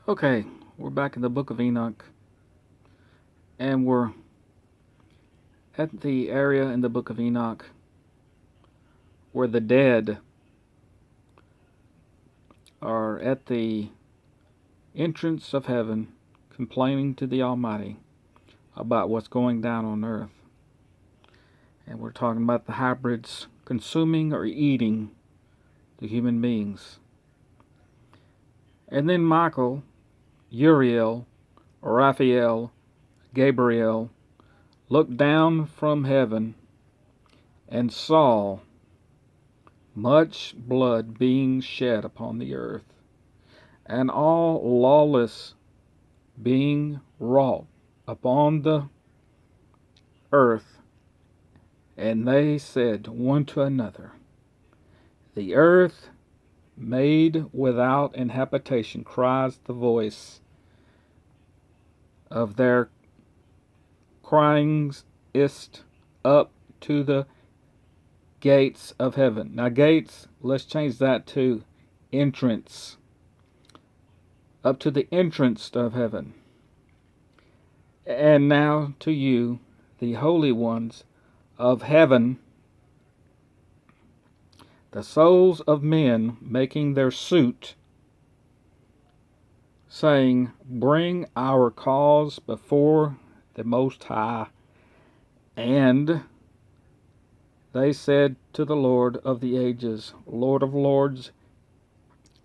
Okay, we're back in the book of Enoch, and we're at the area in the book of Enoch where the dead are at the entrance of heaven complaining to the Almighty about what's going down on earth. And we're talking about the hybrids consuming or eating the human beings. And then Michael, Uriel, Raphael, Gabriel looked down from heaven and saw much blood being shed upon the earth, and all lawless being wrought upon the earth. And they said one to another, the earth made without an habitation cries the voice of their cryings ist up to the gates of heaven. Now gates, let's change that to entrance. Up to the entrance of heaven. And now to you, the holy ones of heaven, the souls of men making their suit, saying, bring our cause before the Most High. And they said to the Lord of the ages, Lord of lords,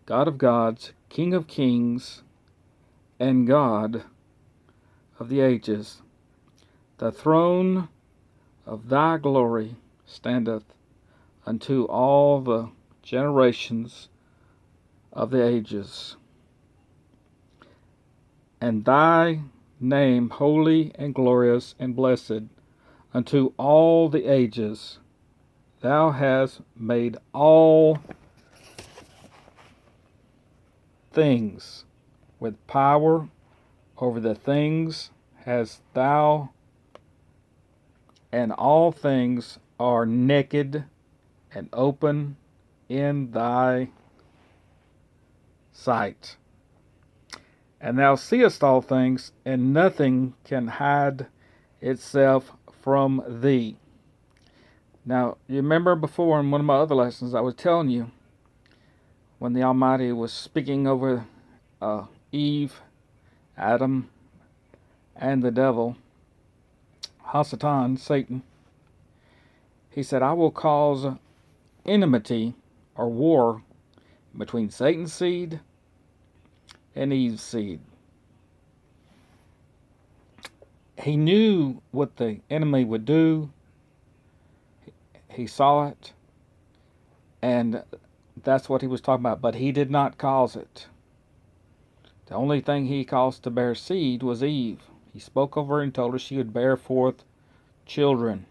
God of gods, King of kings, and God of the ages, the throne of thy glory standeth unto all the generations of the ages, and thy name holy and glorious and blessed unto all the ages. Thou hast made all things, with power over the things hast thou, and all things are naked and open in thy sight. And thou seest all things, and nothing can hide itself from thee. Now, you remember before in one of my other lessons, I was telling you when the Almighty was speaking over Eve, Adam, and the devil, Hasatan, Satan, he said, I will cause enmity or war between Satan's seed and Eve's seed. He knew what the enemy would do. He saw it, and that's what he was talking about, but he did not cause it. The only thing he caused to bear seed was Eve. He spoke over her and told her she would bear forth children.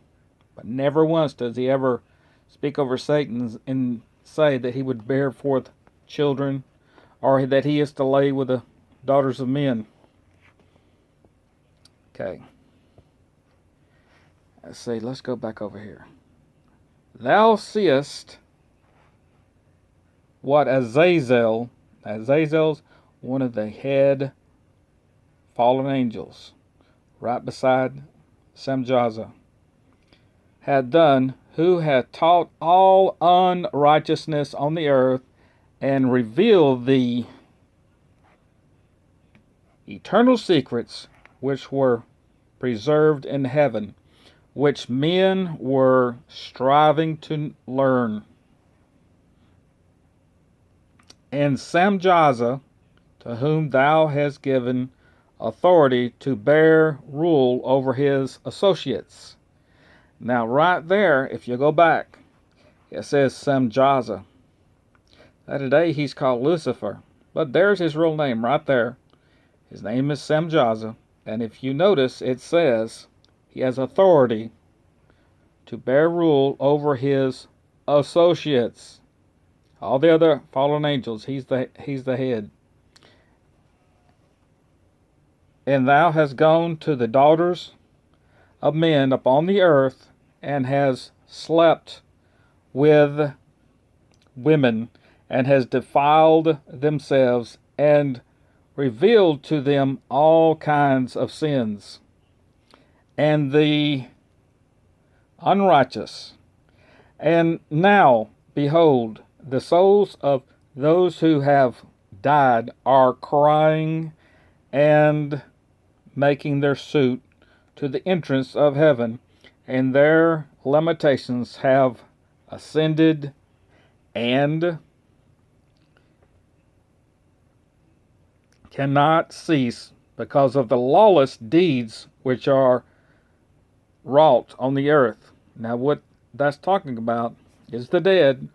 But never once does he ever speak over Satan and say that he would bear forth children, or that he is to lay with the daughters of men. Okay. Let's see, let's go back over here. Thou seest what Azazel's one of the head fallen angels, right beside Samjaza, had done, who had taught all unrighteousness on the earth, and revealed the eternal secrets which were preserved in heaven, which men were striving to learn. And Samjaza, to whom thou hast given authority to bear rule over his associates. Now right there, if you go back, it says Samjaza. Now today he's called Lucifer, but there's his real name right there. His name is Samjaza, and if you notice, it says he has authority to bear rule over his associates. All the other fallen angels, he's the head. And thou hast gone to the daughters of men upon the earth, and has slept with women, and has defiled themselves, and revealed to them all kinds of sins, and the unrighteous. And now, behold, the souls of those who have died are crying and making their suit to the entrance of heaven, and their lamentations have ascended and cannot cease because of the lawless deeds which are wrought on the earth. Now, what that's talking about is the dead.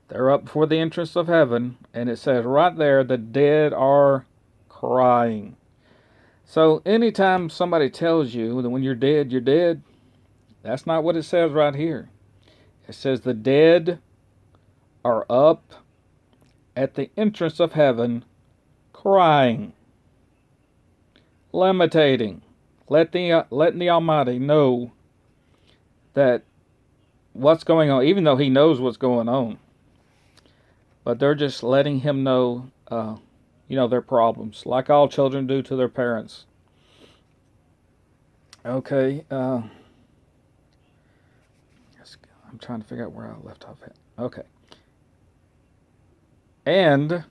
They're up before the entrance of heaven, and it says right there, the dead are crying. So, anytime somebody tells you that when you're dead, that's not what it says right here. It says the dead are up at the entrance of heaven crying, lamentating, letting the Almighty know that what's going on, even though He knows what's going on. But they're just letting Him know, their problems, like all children do to their parents. Okay, I'm trying to figure out where I left off at. Okay. And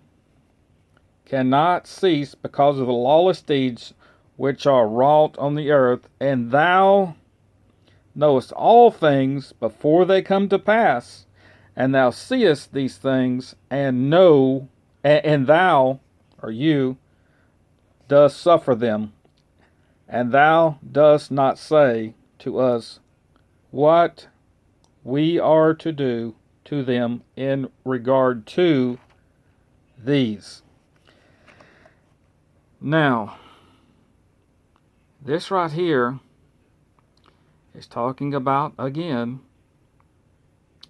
cannot cease because of the lawless deeds which are wrought on the earth, and thou knowest all things before they come to pass, and thou seest these things, and thou, or you, dost suffer them, and thou dost not say to us what we are to do to them in regard to these. Now, this right here is talking about, again,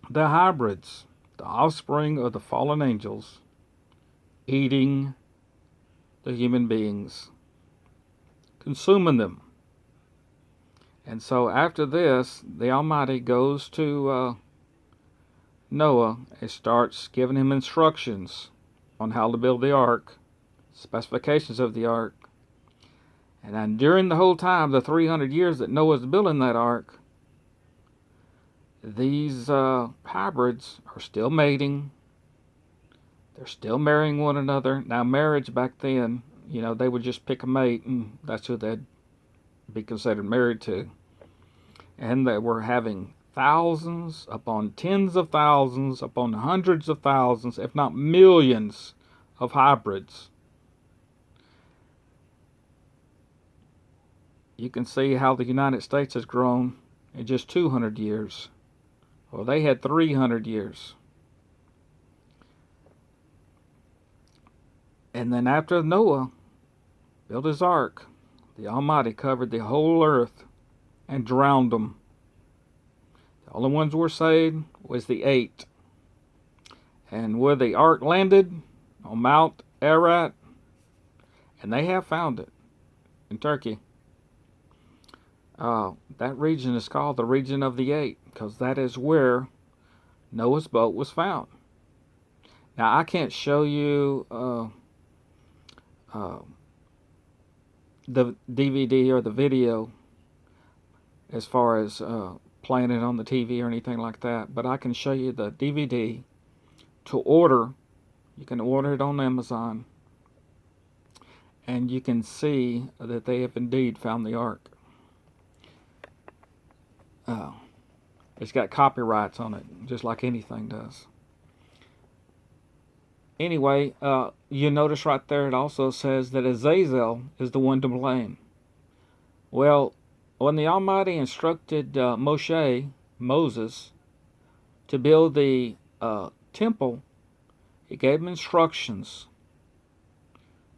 the hybrids, the offspring of the fallen angels, eating the human beings, consuming them. And so after this, the Almighty goes to Noah and starts giving him instructions on how to build the ark, specifications of the ark. And then during the whole time, the 300 years that Noah's building that ark, these hybrids are still mating. They're still marrying one another. Now, marriage back then, they would just pick a mate, and that's who they'd be considered married to. And they were having thousands upon tens of thousands upon hundreds of thousands, if not millions, of hybrids. You can see how the United States has grown in just 200 years. Well, they had 300 years. And then after Noah built his ark, the Almighty covered the whole earth and drowned them. The only ones were saved was the 8. And where the ark landed, on Mount Ararat, and they have found it in Turkey. That region is called the region of the 8, because that is where Noah's boat was found. Now, I can't show you the DVD or the video as far as playing it on the TV or anything like that, but I can show you the DVD to order. You can order it on Amazon, and you can see that they have indeed found the ark. It's got copyrights on it, just like anything does. Anyway, you notice right there it also says that Azazel is the one to blame. Well, when the Almighty instructed Moses, to build the temple, He gave him instructions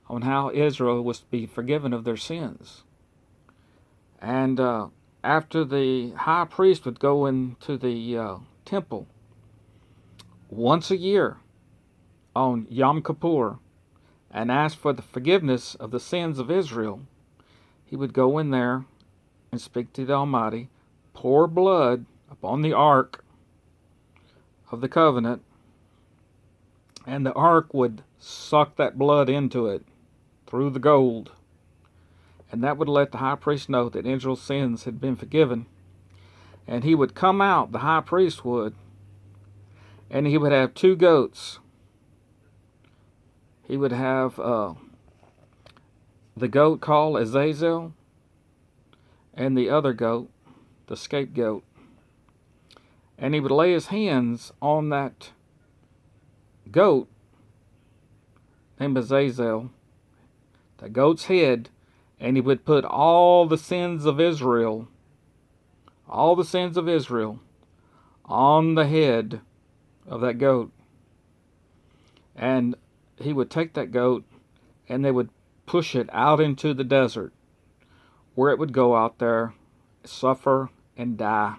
on how Israel was to be forgiven of their sins. And after the high priest would go into the temple once a year on Yom Kippur and ask for the forgiveness of the sins of Israel, he would go in there and speak to the Almighty, pour blood upon the ark of the covenant, and the ark would suck that blood into it through the gold. And that would let the high priest know that Israel's sins had been forgiven. And he would come out, the high priest would, and he would have two goats. He would have the goat called Azazel, and the other goat, the scapegoat. And he would lay his hands on that goat named Azazel, the goat's head, and he would put all the sins of Israel, on the head of that goat. And he would take that goat and they would push it out into the desert, where it would go out there, suffer and die.